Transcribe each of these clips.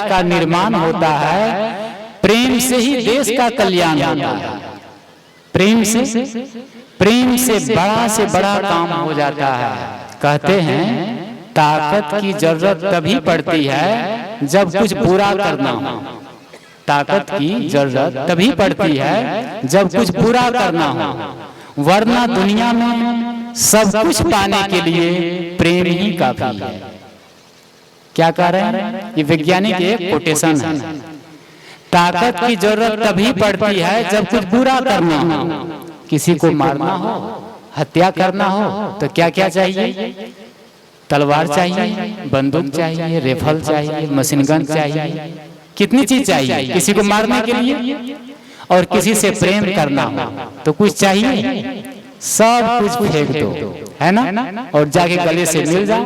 का निर्माण होता है, प्रेम से ही देश का कल्याण होता है। प्रेम से बड़ा काम हो जाता है। कहते हैं ताकत की जरूरत तभी पड़ती है जब कुछ बुरा करना हो। ताकत की जरूरत तभी पड़ती है जब कुछ बुरा करना हो, वरना दुनिया में सब कुछ पाने के लिए प्रेम ही काफी है। क्या कह रहे हैं? ये वैज्ञानिक एक कोटेशन है। ताकत की जरूरत तभी पड़ती है जब कुछ बुरा करना हो, किसी को मारना हो, हत्या करना हो, तो क्या क्या चाहिए? तलवार चाहिए, बंदूक चाहिए, राइफल चाहिए, मशीन गन चाहिए, कितनी चीज चाहिए किसी को मारने के लिए। और किसी से प्रेम करना हो तो कुछ चाहिए, सब कुछ फेंक दो, है ना, और जाके गले से मिल जाओ।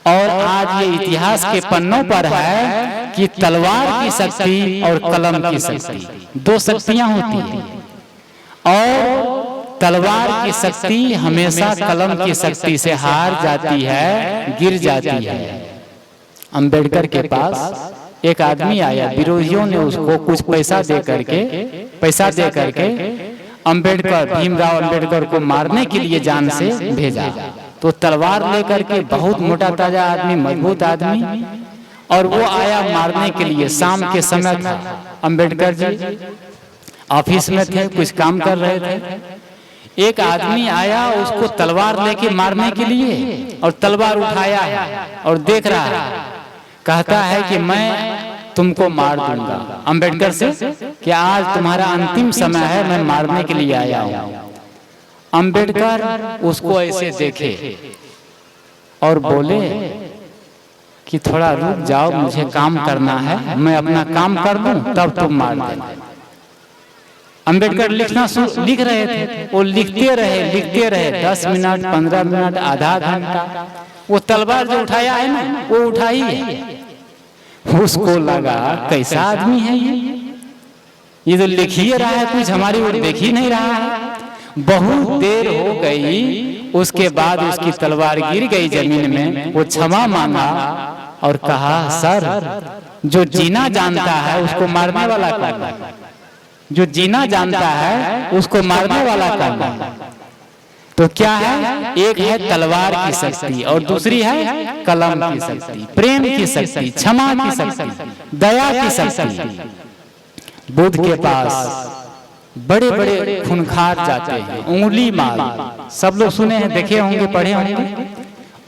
और आज ये इतिहास के पन्नों पर है कि तलवार की शक्ति और कलम की शक्ति, दो शक्तियां होती हैं, और तलवार की शक्ति हमेशा कलम की शक्ति से हार जाती है, गिर जाती है। अंबेडकर के पास एक आदमी आया, विरोधियों ने उसको कुछ पैसा दे करके भीमराव अंबेडकर को मारने के लिए जान से भेजा। तो तलवार लेकर के, बहुत मोटा ताजा आदमी, मजबूत आदमी, और वो आया मारने के लिए। शाम के समय था, अंबेडकर जी ऑफिस में थे, कुछ काम कर रहे थे। एक आदमी आया उसको तलवार लेके मारने के लिए, और तलवार उठाया और देख रहा है, कहता है कि मैं तुमको मार दूंगा। अंबेडकर से कि आज तुम्हारा अंतिम समय है, मैं मारने के लिए आया हूं। अंबेडकर उसको ऐसे देखे और बोले कि थोड़ा रुक जाओ, मुझे काम करना है, मैं अपना काम कर दूं तब तुम मार देना। अंबेडकर लिख रहे थे, वो लिखते रहे 10 मिनट, 15 मिनट, आधा घंटा। वो तलवार जो उठाया है ना, वो उठाई है। उसको लगा कैसा आदमी है ये तो लिख ही रहा है, कुछ हमारी ओर देख ही नहीं रहा है। बहुत देर हो गई, उसके बाद उसकी तलवार गिर गई जमीन में। वो क्षमा मांगा और कहा, सर, जो जीना जानता है उसको मारने वाला कौन है? जो जीना जानता है उसको मारने वाला कौन है? तो क्या है? एक है तलवार की शक्ति और दूसरी है कलम की शक्ति, प्रेम की शक्ति, क्षमा की शक्ति, दया की शक्ति। बुद्ध के पास बड़े बड़े खूंखार जाते हैं, उंगली माल, सब लोग सुने हैं, देखे होंगे, पढ़े होंगे।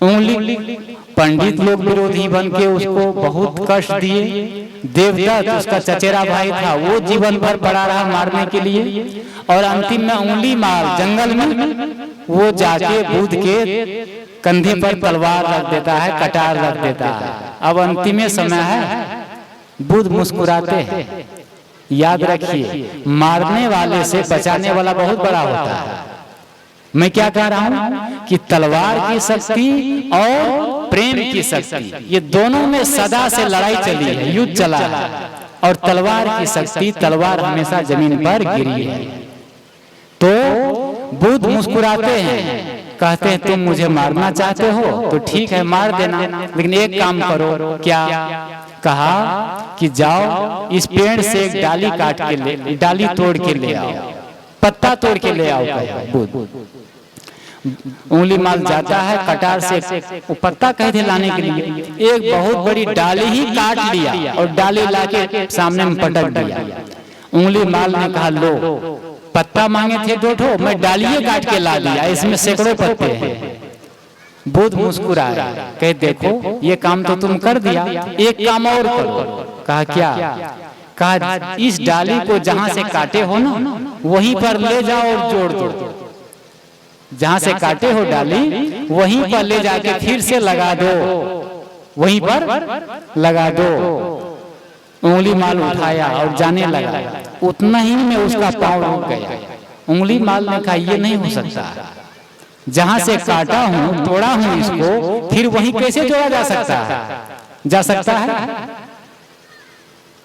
उंगली पंडित लोग विरोधी बन के उसको बहुत कष्ट दिए। देवदत्त उसका चचेरा भाई था, वो जीवन भर पड़ा रहा मारने के लिए। और अंतिम में उंगली मार जंगल में वो जाके बुद्ध के कंधे पर तलवार रख देता है, कटार रख देता है। अब अंतिम समय है, बुद्ध मुस्कुराते हैं। याद रखिए, मारने वाले से बचाने वाला बहुत बड़ा होता है। मैं क्या कह रहा हूं कि तलवार की शक्ति और प्रेम की शक्ति, ये दोनों में सदा से लड़ाई चली है, युद्ध चला है। और तलवार की शक्ति, तलवार हमेशा जमीन पर गिरी है। तो बुद्ध मुस्कुराते हैं, कहते हैं तुम मुझे मारना चाहते हो तो ठीक है, मार देना, लेकिन एक काम करो। क्या? कहा कि जाओ इस पेड़ से एक डाली काट के ले, डाली तोड़ के ले आओ, पत्ता तोड़ के ले आओ। बुद्ध उंगली माल जाता है, कटार से वो पत्ता कहे थे लाने के लिए, एक बहुत बड़ी डाली ही काट लिया और डाली लाके सामने में पटक दिया। उंगली माल ने कहा, लो, पत्ता मांगे थे 2 ठो, मैं डालिए काट के ला दिया, इसमें सैकड़ों पत्ते हैं। बुद्ध मुस्कुराया, कहे देखो ये काम तो तुम कर दिया, एक काम और करो। कहा क्या? कहा इस डाली को जहां से काटे हो ना, वहीं पर ले जाओ और जोड़ दो। जहां से काटे हो डाली वहीं पर ले जाके फिर से लगा दो, वहीं पर लगा दो। उंगली माल उठाया और जाने लगा, उतना ही में उसका पांव रुक गया। उंगली माल ने कहा ये नहीं हो सकता, जहां से काटा हूं, तोड़ा हूं इसको, फिर वहीं कैसे जोड़ा जा सकता है? जा सकता है?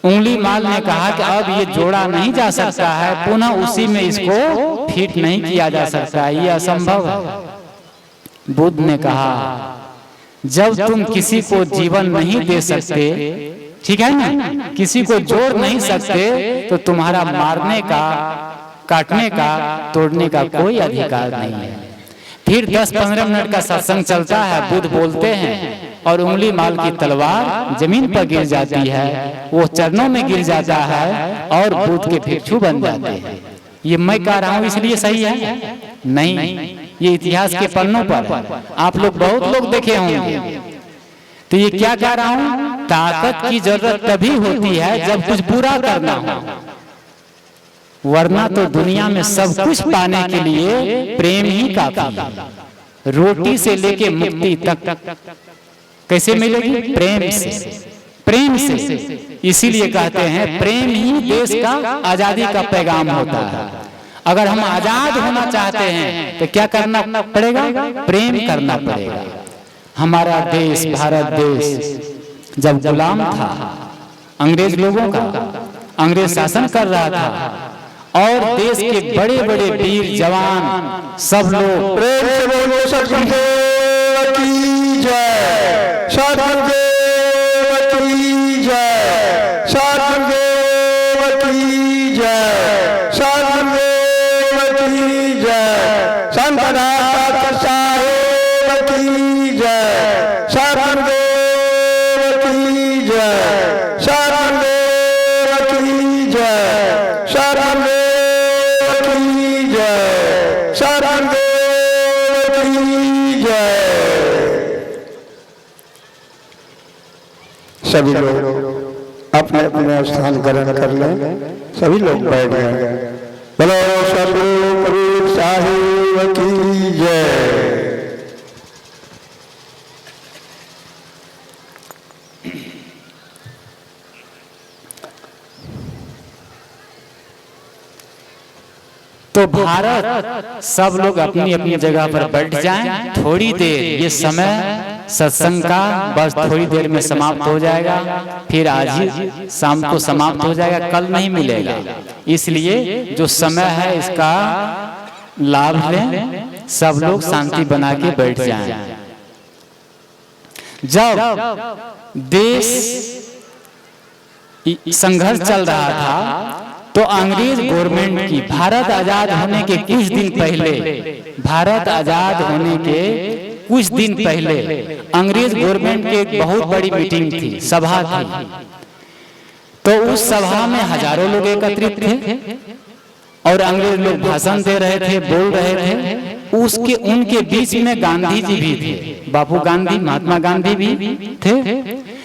उंगली माल ने कहा कि अब ये जोड़ा नहीं जा सकता है, पुनः उसी में इसको फिट नहीं किया जा सकता, ये असंभव है। बुद्ध ने कहा जब तुम किसी को जीवन नहीं दे सकते, ठीक है ना, किसी को जोड़ नहीं सकते, तो तुम्हारा मारने का, काटने का, तोड़ने का कोई अधिकार नहीं है। फिर 10-15 मिनट का सत्संग चलता है, बुद्ध बोलते हैं और उंगली माल की तलवार जमीन पर गिर जाती है, वो चरणों में गिर जाता है और बुद्ध के भिक्षु बन जाते हैं। ये मैं कह रहा हूं इसलिए सही है? नहीं, ये इतिहास के पन्नों पर है, आप लोग बहुत लोग देखे होंगे। तो ये क्या कह रहा हूं, ताकत की जरूरत तभी होती है जब कुछ बुरा करना हो, वरना तो दुनिया में सब कुछ पाने के लिए प्रेम ही काफी है। रोटी से लेके मुक्ति तक कैसे मिलेगी? प्रेम से, प्रेम से। इसीलिए कहते हैं प्रेम ही देश का आजादी का पैगाम होता है। अगर हम आजाद होना चाहते हैं तो क्या करना पड़ेगा? प्रेम करना पड़ेगा। हमारा देश, भारत देश जब गुलाम था अंग्रेज लोगों का, अंग्रेज शासन कर रहा था, और देश के बड़े बड़े वीर जवान सब लोग प्रेम से बोलो सतगुरुदेव की जय, सतगुरुदेव की जय, सतगुरुदेव की जय, सतगुरुदेव की जय, संत दाता साहेब की जय, सतगुरुदेव की जय, सतगुरुदेव की जय, सतगुरुदेव की जय, सतगुरुदेव की जय। सभी लोग अपने अपने स्थान ग्रहण कर लें, सभी लोग बैठ गए। बोलो सतगुरु कबीर साहिब की जय। तो भारत सब लोग अपनी अपनी जगह पर बैठ जाएं। थोड़ी देर, ये समय सत्संग का बस थोड़ी देर में समाप्त हो जाएगा, फिर आज ही शाम को समाप्त हो जाएगा, कल नहीं मिलेगा। इसलिए जो समय है इसका लाभ लें, सब लोग शांति बना के बैठ जाएं। जब देश संघर्ष चल रहा था तो अंग्रेज गवर्नमेंट की, भारत आजाद होने के कुछ दिन पहले, भारत आजाद होने के कुछ दिन पहले अंग्रेज गवर्नमेंट की एक बहुत बड़ी मीटिंग थी, सभा थी। तो उस सभा में हजारों लोग एकत्रित थे और अंग्रेज लोग भाषण दे रहे थे, बोल रहे थे। उसके उनके बीच में गांधी जी भी थे, बापू गांधी, महात्मा गांधी भी थे।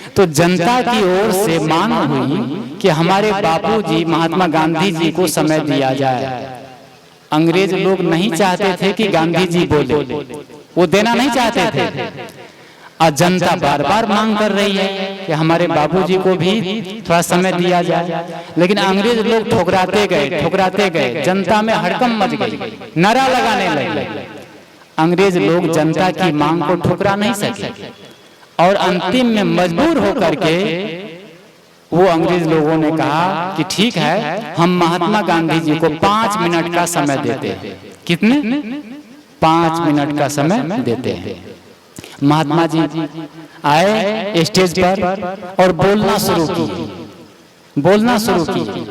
तो जनता की ओर से मांग हुई कि हमारे बापूजी महात्मा गांधी जी को समय दिया जाए। अंग्रेज लोग नहीं चाहते थे कि गांधी जी बोले, वो देना नहीं चाहते थे। और जनता बार बार मांग कर रही है कि हमारे बापूजी को भी थोड़ा समय दिया जाए, लेकिन अंग्रेज लोग ठुकराते गए, ठुकराते गए। जनता में हड़कंप मच गई, नारा लगाने लगे। अंग्रेज लोग जनता की मांग को ठुकरा नहीं सके और अंतिम में मजबूर होकर के वो अंग्रेज लोगों ने कहा कि ठीक है, हम महात्मा गांधी जी को 5 मिनट का समय देते हैं। कितने? 5 मिनट का समय देते हैं। महात्मा जी आए स्टेज पर और बोलना शुरू की, बोलना शुरू की।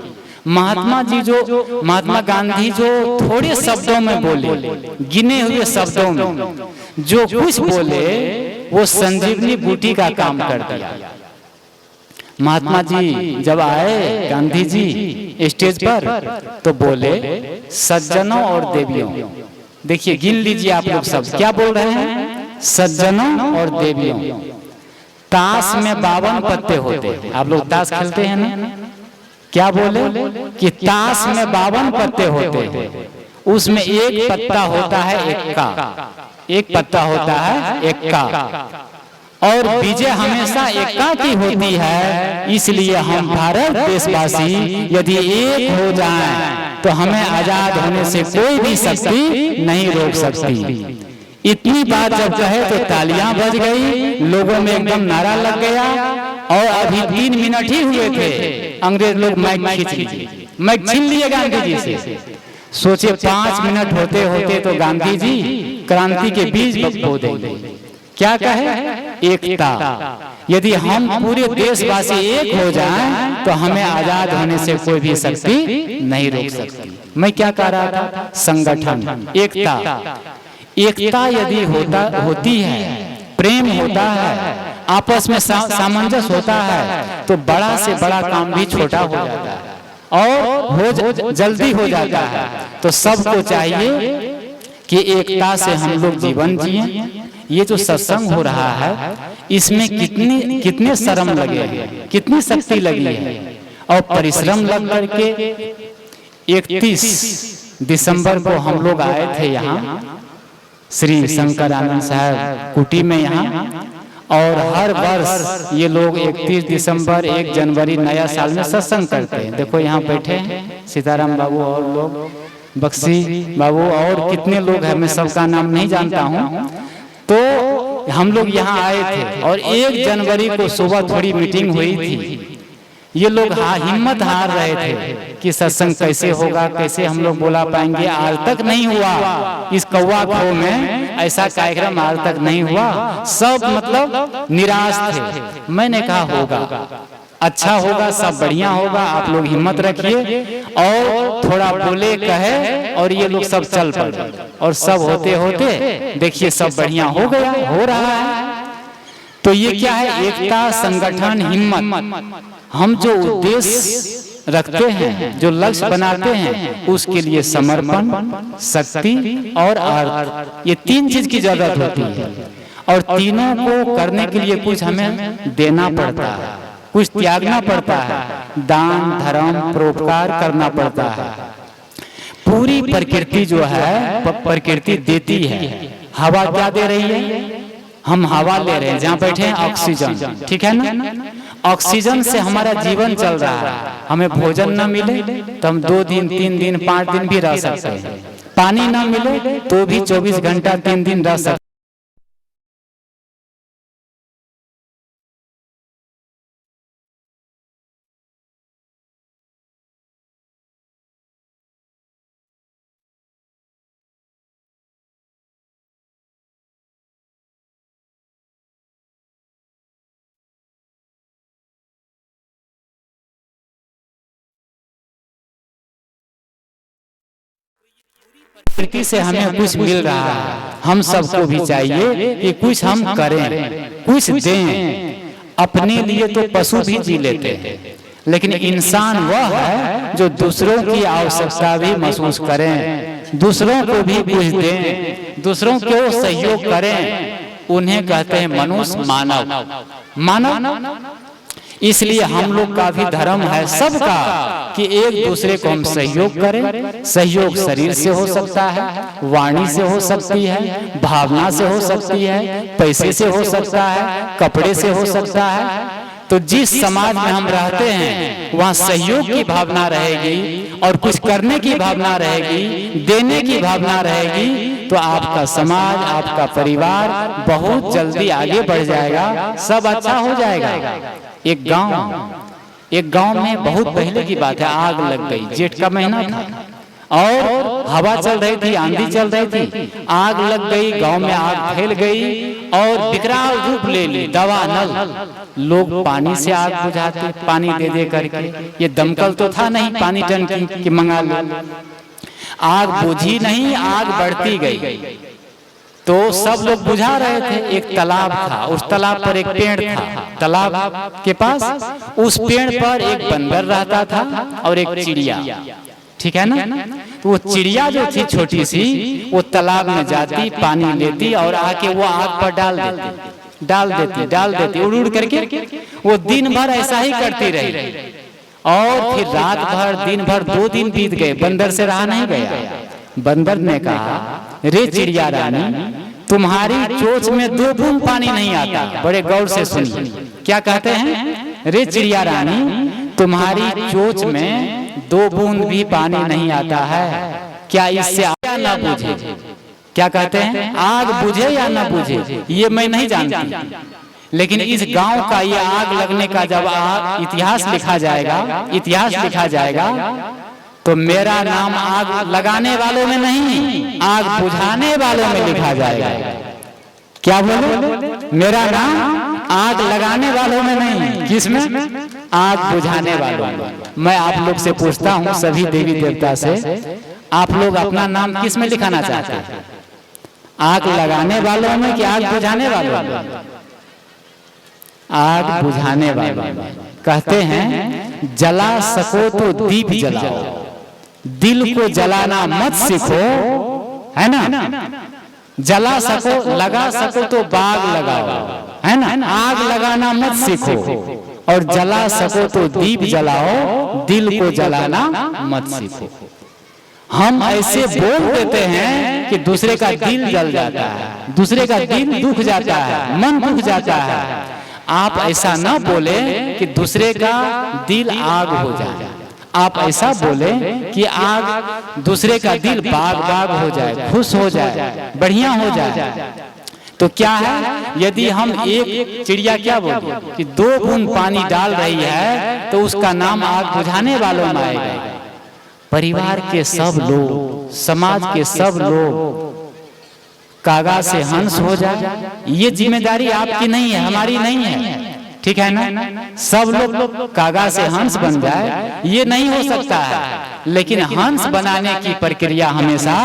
महात्मा जी जो, महात्मा गांधी जो थोड़े शब्दों में बोले, गिने हुए शब्दों में जो कुछ बोले, वो संजीवनी बूटी का काम कर दिया। महात्मा जी जब आए, गांधी जी स्टेज पर, तो बोले, सज्जनों और देवियों, देखिए गिन लीजिए आप लोग सब क्या बोल रहे हैं, सज्जनों और देवियों। ताश में 52 पत्ते होते हैं, आप लोग ताश खेलते हैं ना? क्या बोले कि ताश में 52 पत्ते होते हैं, उसमें एक पत्ता होता है एक्का, एक पत्ता होता है एक्का, और विजय हमेशा एक्का की होती है। इसलिए हम भारत देशवासी यदि एक हो जाएं तो हमें आजाद होने से कोई भी शक्ति नहीं रोक सकती। इतनी बात जब कहे तो तालियां बज गई, लोगों में एकदम नारा लग गया। और अभी 3 मिनट ही हुए थे, अंग्रेज लोग माइक खींच लिए, माइक छीन लिए गांधी जी से। सोचे 5 मिनट होते होते तो गांधी जी क्रांति के बीज बो देंगे। क्या कहे? एकता। यदि हम पूरे देशवासी एक हो जाएं तो हमें आजाद होने से कोई भी शक्ति नहीं रोक सकती। मैं क्या कह रहा था? संगठन, एकता। एकता यदि होती है, प्रेम होता है, आपस में सामंजस्य होता है, तो बड़ा से बड़ा काम भी छोटा हो जाता है और जल्दी हो जाता है। तो सबको चाहिए कि एकता से हम लोग जीवन जिए। ये जो सत्संग हो रहा है, इसमें कितने श्रम लगे हैं, कितनी शक्ति लगी है और परिश्रम लग करके 31 दिसंबर को हम लोग आए थे यहाँ श्री शंकरानंद साहब कुटी में यहाँ। और हर वर्ष ये लोग 31 दिसंबर 1 जनवरी नया साल में सत्संग करते हैं। देखो यहाँ बैठे हैं सीताराम बाबू और लोग, बक्सी बाबू और कितने लोग हैं, मैं सबका नाम नहीं जानता हूँ। तो हम लोग यहाँ आए थे और 1 जनवरी को सुबह थोड़ी मीटिंग हुई थी। ये लोग हिम्मत हार रहे थे कि सत्संग कैसे होगा, कैसे हम लोग बोला पाएंगे। आज तक नहीं हुआ इस कौवा खो में, ऐसा कार्यक्रम आज तक नहीं हुआ। सब मतलब निराश थे। मैंने कहा होगा, अच्छा होगा, सब बढ़िया होगा, आप लोग हिम्मत रखिए। और थोड़ा बोले कहे और ये लोग सब चल पड़े और सब होते होते देखिए सब बढ़िया हो गया, हो रहा है। तो ये क्या है? एकता, संगठन, हिम्मत। हम जो उद्देश्य रखते हैं, जो लक्ष्य बनाते हैं, उसके लिए समर्पण, शक्ति और अर्थ, ये 3 चीज की जरूरत होती है। और तीनों को करने के लिए कुछ हमें देना पड़ता है, कुछ त्यागना पड़ता है, दान, धर्म, परोपकार करना पड़ता है। पूरी प्रकृति जो है, प्रकृति देती है। हवा क्या दे रही है? हम हवा ले रहे हैं, जहाँ बैठे हैं ऑक्सीजन, ठीक है ना? ऑक्सीजन से हमारा जीवन चल रहा है। हमें भोजन न मिले तो हम 2 दिन, 3 दिन, 5 दिन भी रह सकते हैं। पानी न मिले तो भी 24 घंटा, 3 दिन रह सकते हैं। प्रकृति से हमें कुछ मिल रहा है। हम सबको भी चाहिए कि कुछ हम करें, कुछ दें। अपने लिए तो पशु भी जी लेते हैं, लेकिन इंसान वह है जो दूसरों की आवश्यकता भी महसूस करें, दूसरों को भी कुछ दें, दूसरों को सहयोग करें। उन्हें कहते हैं मनुष्य, मानव। इसलिए हम लोग का भी धर्म है सबका कि एक दूसरे को हम सहयोग करें। सहयोग शरीर से हो सकता है, वाणी से हो सकती है, भावना से हो सकती है, पैसे से हो सकता है, कपड़े से हो सकता है। तो जिस समाज में हम रहते हैं वहाँ सहयोग की भावना रहेगी और कुछ करने की भावना रहेगी, देने की भावना रहेगी, तो आपका समाज, आपका परिवार बहुत जल्दी आगे बढ़ जाएगा, सब अच्छा हो जाएगा। एक गांव में बहुत पहले की बात है, आग लग गई, जेठ का महीना था और हवा चल रही थी, आंधी चल रही थी, आग लग गई, गांव में आग फैल गई और विकराल रूप ले ली। दवा नल, लोग पानी से आग बुझाते, पानी दे दे करके। ये दमकल तो था नहीं पानी टंकी कि मंगा लो। आग बुझी नहीं, आग बढ़ती गई। तो सब लोग बुझा रहे थे। एक तालाब था, उस तालाब पर एक पेड़ था, तालाब के पास उस पेड़ पर एक बंदर रहता था और एक चिड़िया, ठीक है ना? तो वो चिड़िया जो थी छोटी सी, वो तालाब में जाती, पानी लेती और आके वो आग पर डाल देती उड़ उड़ करके। वो दिन भर ऐसा ही करती रही और फिर रात भर, दिन भर, 2 दिन बीत गए, बंदर से रहा नहीं गया। बंदर ने कहा, रे चिड़िया रानी, तुम्हारी चोंच में 2 बूंद पानी नहीं आता। बड़े गौर से सुनिए क्या कहते हैं। रे चिड़िया रानी, तुम्हारी चोंच में 2 बूंद भी पानी नहीं आता है, क्या इससे आग ना बुझे? क्या कहते हैं, आग बुझे या ना बुझे ये मैं नहीं जानती, लेकिन इस गांव का ये आग लगने का जब इतिहास लिखा जाएगा तो मेरा नाम आग लगाने वालों में नहीं, आग बुझाने वालों में लिखा जाएगा। क्या बोले? मेरा नाम आग लगाने वालों में नहीं, किसमें? आग बुझाने वालों में। मैं आप लोग से पूछता हूं, सभी देवी देवता से, आप लोग अपना नाम किस में लिखाना चाहते हैं? आग लगाने वालों में कि आग बुझाने वालों में? आग बुझाने वालों में। कहते हैं जला सको तो दीप जलाओ, दिल को जलाना मत सीखो, है ना? जला सको, लगा सको तो बाग लगाओ, है ना? आग लगाना मत सीखो, और जला सको तो दीप जलाओ, दिल को जलाना मत सीखो। हम ऐसे बोल देते हैं कि दूसरे का दिल जल जाता है, दूसरे का दिल दुख जाता है, मन दुख जाता है। आप ऐसा ना बोले कि दूसरे का दिल आग हो जाए, आप ऐसा बोले कि आग दूसरे का दिल बाग बाग हो जाए, खुश हो जाए, बढ़िया हो जाए। तो क्या है, यदि हम एक चिड़िया क्या बोले कि 2 बूंद पानी डाल रही है तो उसका नाम आग बुझाने वालों में आएगा। परिवार के सब लोग, समाज के सब लोग कागा से हंस हो जाए, ये जिम्मेदारी आपकी नहीं है, हमारी नहीं है, ठीक है ना? सब लोग कागा से हंस बन जाए, ये नहीं हो सकता है, लेकिन हंस बनाने की प्रक्रिया हमेशा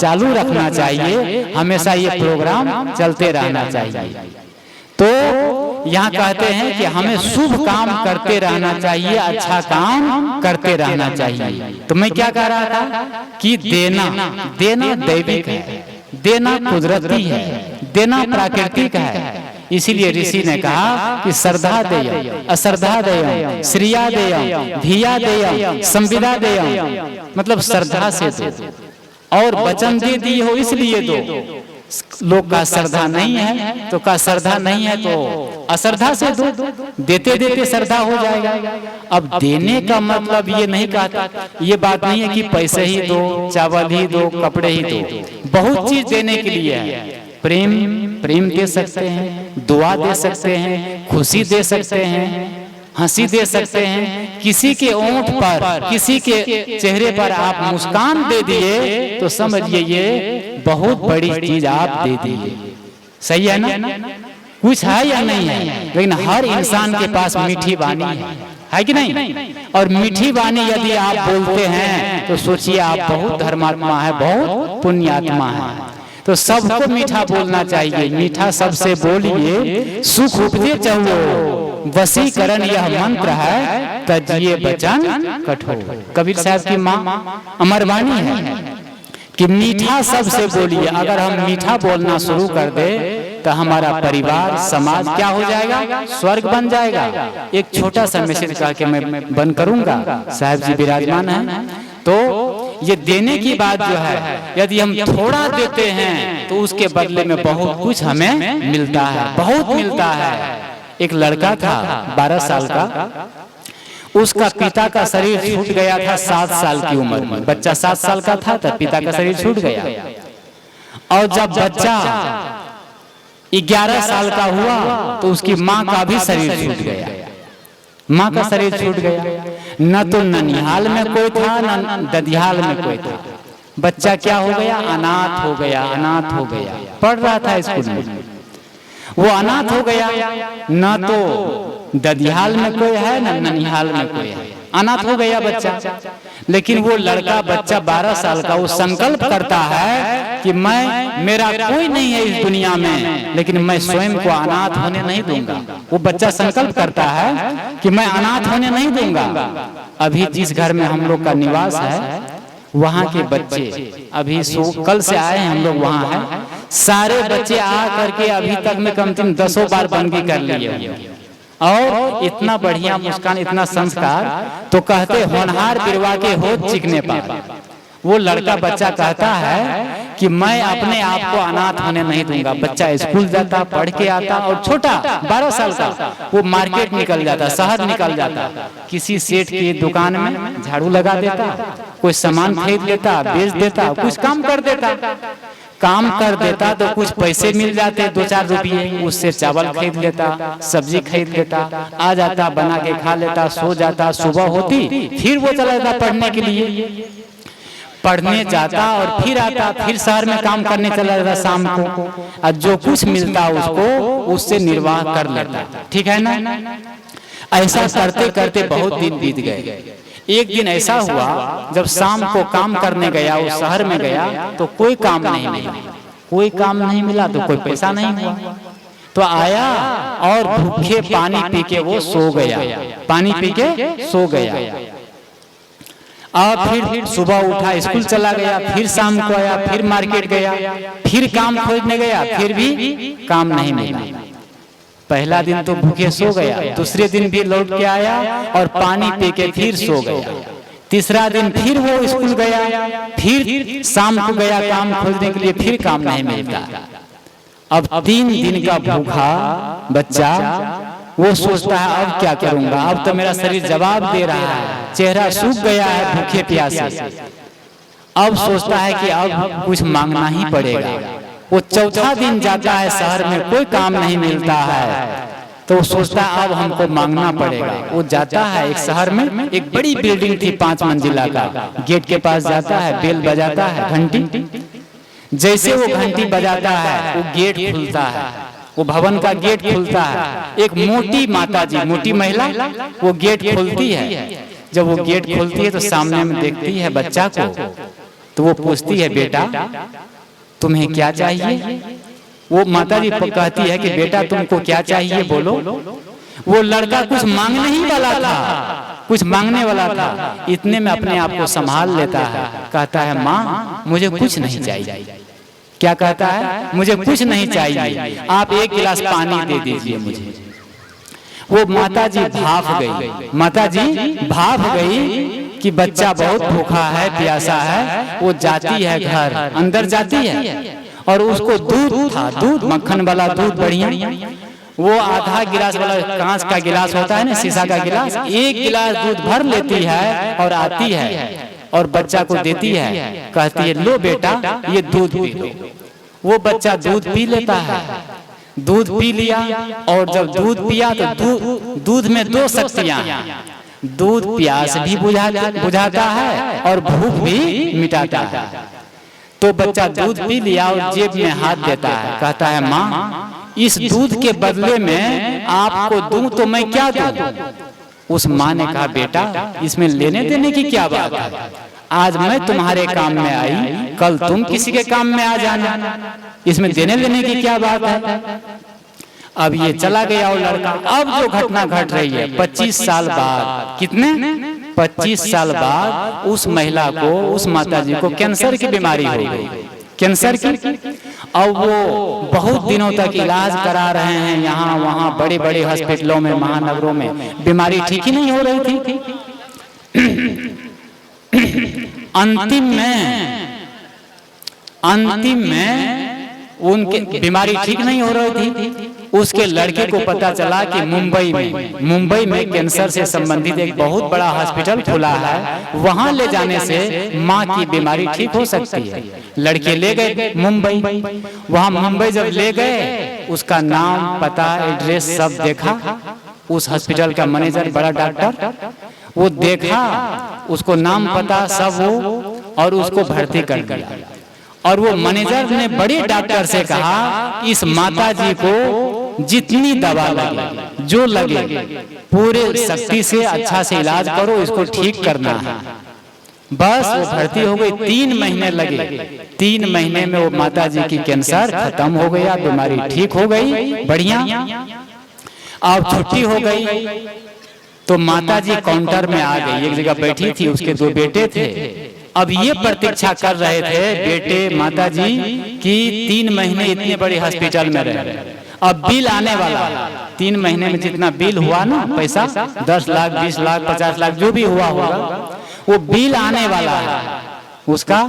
चालू रखना चाहिए, हमेशा ये प्रोग्राम चलते रहना चाहिए। तो यहाँ कहते हैं कि हमें शुभ काम करते रहना चाहिए, अच्छा काम करते रहना चाहिए। तो मैं क्या कह रहा था कि देना दैविक है, देना कुदरती है, देना प्राकृतिक है। इसीलिए ऋषि ने कहा कि श्रद्धा देयम्, अश्रद्धा देयम्, श्रिया देयम्, धिया देयम्, संविदा देयम्। मतलब श्रद्धा से दो, और वचन दे दिए हो इसलिए दो। लोग का श्रद्धा नहीं है तो का श्रद्धा नहीं है तो अश्रद्धा से दो, देते देते श्रद्धा हो जाएगा। अब देने का मतलब ये नहीं कहता, ये बात नहीं है कि पैसे ही दो, चावल ही दो, कपड़े ही दो, बहुत चीज देने के लिए है। प्रेम दे सकते हैं, दुआ दे सकते हैं, खुशी दे सकते हैं, हंसी दे सकते हैं। किसी के ओंठ पर, किसी के चेहरे पर आप मुस्कान दे दिए तो समझिए ये बहुत बड़ी चीज आप दे दिए। सही है ना? कुछ है या नहीं है? लेकिन हर इंसान के पास मीठी वाणी है कि नहीं? और मीठी वाणी यदि आप बोलते हैं तो सोचिए आप बहुत धर्मात्मा है, बहुत पुण्यात्मा है। तो सबको मीठा बोलना चाहिए। मीठा सबसे बोलिए, सुख उपजे चहो, वशीकरण यह मंत्र है, तजिए बचन कठोर। कबीर साहब की माँ अमरवाणी है कि मीठा सबसे बोलिए। अगर हम मीठा बोलना शुरू कर दे तो हमारा परिवार, समाज क्या हो जाएगा? स्वर्ग बन जाएगा। एक छोटा सा मैसेज कह के मैं बंद करूंगा। साहब जी विराजमान है। तो ये देने की बात जो है, यदि हम थोड़ा देते हैं तो उसके बदले में बहुत कुछ हमें मिलता है, बहुत मिलता है। एक लड़का था 12 साल का, उसका पिता का शरीर छूट गया था 7 साल की उम्र में। बच्चा 7 साल का था तब पिता का शरीर छूट गया, और जब बच्चा 11 साल का हुआ तो उसकी माँ का भी शरीर छूट गया। माँ का शरीर छूट गया, न तो ननिहाल में कोई था न ददिहाल में कोई था। बच्चा क्या हो गया? अनाथ हो गया, अनाथ हो गया। पढ़ रहा था स्कूल में, वो अनाथ हो गया। न तो ददिहाल में कोई है न ननिहाल में कोई है, अनाथ हो गया बच्चा। लेकिन वो लड़का बच्चा 12 साल का, वो संकल्प करता है कि मेरा कोई नहीं है इस दुनिया में, लेकिन मैं स्वयं को अनाथ होने नहीं दूंगा। वो बच्चा संकल्प करता है कि मैं अनाथ होने नहीं दूंगा। अभी जिस घर में हम लोग का निवास है, वहाँ के बच्चे अभी कल से आए हैं हम लोग, वहाँ है सारे बच्चे आ करके अभी तक में कम से कम 10 बार बंदगी कर लिए, और इतना बढ़िया मुस्कान, इतना संस्कार। तो कहते होनहार बिरवा के होत चिकने पार। वो लड़का बच्चा कहता है कि मैं अपने आप को अनाथ होने नहीं दूंगा। बच्चा स्कूल जाता, पढ़ के आता, और छोटा 12 साल का वो मार्केट निकल जाता, शहर निकल जाता, किसी सेठ की दुकान में झाड़ू लगा देता, कोई सामान खरीद लेता, बेच देता, कुछ काम कर देता। काम कर देता तो कुछ पैसे मिल जाते, 2-4 रुपये, उससे चावल खरीद लेता, सब्जी खरीद लेता, आ जाता, बना के खा लेता, सो जाता। सुबह होती फिर वो चला जाता पढ़ने के लिए। पढ़ने जाता और फिर आता, फिर शहर में काम करने चला जाता शाम को, और जो कुछ मिलता उसको उससे निर्वाह कर लेता। ठीक है ना। ऐसा करते करते बहुत दिन बीत गए। एक दिन ऐसा हुआ जब शाम को काम करने गया, उस शहर में गया, तो कोई काम नहीं मिला। कोई काम नहीं मिला तो कोई पैसा नहीं हुआ, तो आया और भूखे पानी पी के वो सो गया, पानी पी के सो गया। और फिर सुबह उठा, स्कूल चला गया, फिर शाम को आया, फिर मार्केट गया, फिर काम खोजने गया, फिर भी काम नहीं मिला। पहला दिन तो भूखे सो गया, दूसरे दिन भी लौट के आया और पानी पी के फिर सो गया। तीसरा दिन फिर वो स्कूल गया, फिर शाम को गया काम खोजने के लिए, फिर काम नहीं मिलता। अब 3 दिन का भूखा बच्चा वो सोचता है अब क्या करूंगा, अब तो मेरा शरीर जवाब दे रहा है, चेहरा सूख गया है भूखे प्यासे। अब सोचता है कि अब कुछ मांगना ही पड़ेगा। वो चौथा दिन जाता है शहर में, कोई काम नहीं मिलता है, तो वो सोचता है अब हमको मांगना पड़ेगा। वो जाता है एक शहर में, एक बड़ी बिल्डिंग थी 5 मंजिला का, गेट के पास जाता है, बेल बजाता है, घंटी। जैसे वो घंटी बजाता है वो गेट खुलता है, वो भवन का गेट खुलता है। एक मोटी माताजी, मोटी महिला वो गेट खोलती है। जब वो गेट खोलती है तो सामने में देखती है बच्चा को, तो वो पूछती है बेटा तुम्हें क्या चाहिए। वो माताजी कहती है कि बेटा तुमको क्या चाहिए बोलो। वो लड़का कुछ मांगने ही वाला था, कुछ मांगने वाला था, इतने में अपने आप को संभाल लेता है, कहता है माँ मुझे कुछ नहीं चाहिए। क्या कहता है, मुझे कुछ नहीं चाहिए, आप 1 गिलास पानी दे दीजिए मुझे। वो माताजी भाप गई, माताजी भाप गई कि बच्चा बहुत भूखा है, प्यासा है। वो जाती है घर, अंदर जाती है और उसको दूध था, दूध मक्खन वाला दूध बढ़िया, वो आधा गिलास वाला कांच का गिलास होता है ना, शीशा का गिलास, 1 गिलास दूध भर लेती है और आती है और बच्चा को देती है, कहती है लो बेटा ये दूध पी लो। वो बच्चा दूध पी लेता है, दूध पी लिया, और जब दूध पिया तो दूध में 2 शक्तियां, दूध प्यास भी बुझाता है और भूख भी मिटाता है। तो बच्चा दूध पी लिया और जेब में हाथ देता है, कहता है माँ इस दूध के बदले में आपको दूं तो मैं क्या दूं। उस माँ ने कहा बेटा इसमें लेने देने की क्या बात है, आज मैं तुम्हारे काम में आई, कल तुम किसी के काम में आ जाना, इसमें देने लेने की क्या बात है। अब ये चला गया वो लड़का। अब जो घटना घट रही है 25 साल बाद, कितने 25 साल बाद उस महिला को, उस माताजी को कैंसर की बीमारी हो गई, कैंसर की। अब वो बहुत दिनों तक इलाज करा रहे हैं, यहाँ वहाँ बड़े बड़े हॉस्पिटलों में, महानगरों में, बीमारी ठीक ही नहीं हो रही थी। अंतिम में उनकी बीमारी ठीक नहीं हो रही थी। उसके लड़के को पता चला कि मुंबई में कैंसर से संबंधित एक बहुत बड़ा हॉस्पिटल खुला है, वहां ले जाने से माँ की बीमारी ठीक हो सकती है। लड़के ले गए मुंबई। वहां मुंबई जब ले गए, उसका नाम पता एड्रेस सब देखा। उस हॉस्पिटल का मैनेजर, बड़ा डॉक्टर, वो देखा, उसको नाम पता सब वो, और उसको भर्ती कर दिया। और वो मैनेजर ने बड़े डॉक्टर से कहा इस माताजी को जितनी दवा लगे, जो लगे, पूरे शक्ति से अच्छा से इलाज करो, इसको ठीक करना है। बस वो भर्ती हो गई। 3 महीने लगे। 3 महीने में वो माताजी की कैंसर खत्म हो गया, बीमारी ठीक हो गई, बढ़िया। अब छुट्टी हो गई तो माताजी काउंटर में आ गई, एक जगह बैठी थी, उसके 2 बेटे थे। अब ये प्रतीक्षा कर रहे थे बेटे माताजी कि 3 महीने इतने बड़े हॉस्पिटल में रहे, अब बिल आने वाला। 3 महीने में जितना बिल हुआ ना पैसा, 10 लाख 20 लाख 50 लाख जो भी हुआ होगा, वो बिल आने वाला है उसका।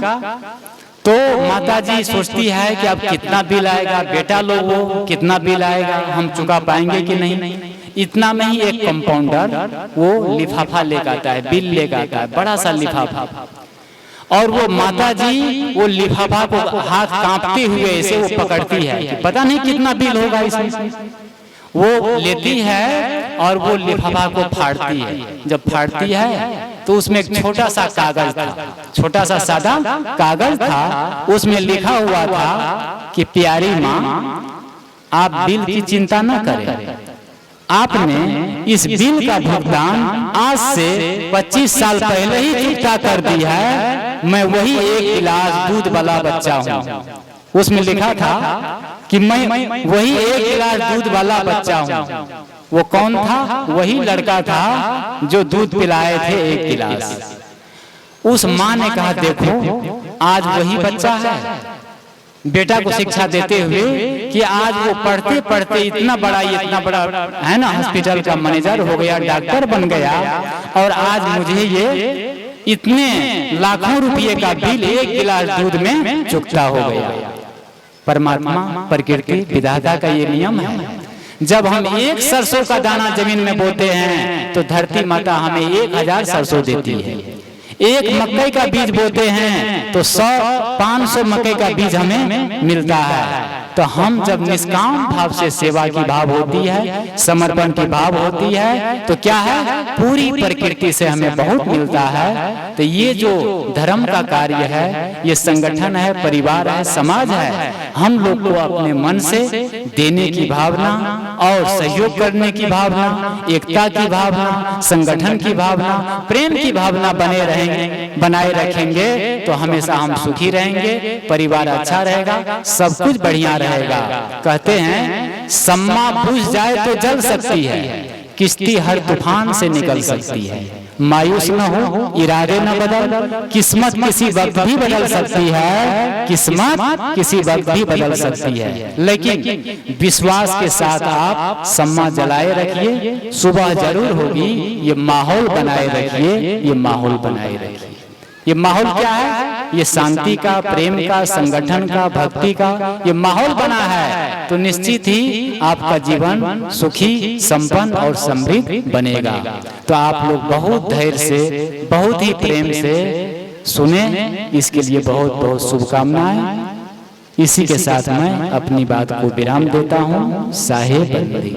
तो माताजी सोचती है कि अब कितना बिल आएगा, बेटा लोगों कितना बिल आएगा, हम चुका पाएंगे कि नहीं। इतना में ही एक कंपाउंडर वो लिफाफा लेकर आता है, बिल लेकर आता है, बड़ा सा लिफाफा। और वो माताजी वो लिफाफा को हाथ कांपते हुए ऐसे वो पकड़ती है कि पता नहीं कितना बिल होगा इसमें। वो लेती है और वो लिफाफा को फाड़ती है। जब फाड़ती है तो उसमें एक छोटा सा कागज था, छोटा सा सादा कागज था, उसमें लिखा हुआ था कि प्यारी माँ, आप बिल की चिंता न करें, आपने इस बिल का भुगतान आज से 25 साल पहले ही चुकता कर दिया है, मैं वही एक गिलास दूध वाला बच्चा हूँ। उसमें लिखा था कि मैं वही एक गिलास दूध वाला बच्चा हूँ। वो कौन था? वही लड़का था जो दूध पिलाए थे एक गिलास। उस माँ ने कहा, देखो आज वही बच्चा है, बेटा को शिक्षा देते हुए कि आज वो पढ़ते पढ़ते इतना बड़ा है ना, हॉस्पिटल का मैनेजर हो गया, डॉक्टर बन गया, और आज मुझे ये इतने लाखों रुपए का बिल एक गिलास दूध में चुकता हो गया। परमात्मा, प्रकृति, विधाता का ये नियम है। जब हम एक सरसों का दाना जमीन में बोते हैं तो धरती माता हमें 1000 सरसों देती है। एक मकई का बीज बोते हैं तो 100-500 मकई का बीज हमें मिलता है। तो हम जब निष्काम भाव से सेवा की भाव होती है, समर्पण की भाव होती है, तो क्या है, पूरी प्रकृति से हमें बहुत मिलता है। तो ये जो धर्म का कार्य है, ये संगठन है, परिवार है, समाज है, हम लोग को अपने मन से देने की भावना और सहयोग करने की भावना, एकता की भावना, संगठन की भावना, प्रेम की भावना बनाए रखेंगे तो हमेशा हम सुखी रहेंगे, परिवार अच्छा रहेगा, सब कुछ बढ़िया रहेगा। कहते हैं सम्मा बुझ जाए तो जल सकती है, किश्ती हर तूफान से निकल सकती है। मायूस न हो, इरादे न बदल, किस्मत किसी वक्त भी बदल सकती है, किस्मत किसी वक्त भी बदल सकती है। लेकिन विश्वास के साथ आप सम्मा जलाए रखिए, सुबह जरूर होगी, ये माहौल बनाए रखिए, ये माहौल बनाए रखिए। ये माहौल क्या है? ये शांति का, प्रेम का, संगठन का, भक्ति का ये माहौल बना है, तो निश्चित ही आपका जीवन सुखी, संपन्न और समृद्ध बनेगा। तो आप लोग बहुत धैर्य से, बहुत ही प्रेम से सुने, इसके लिए बहुत बहुत शुभकामनाएं। इसी के साथ मैं अपनी बात को विराम देता हूँ। साहेब बंदगी।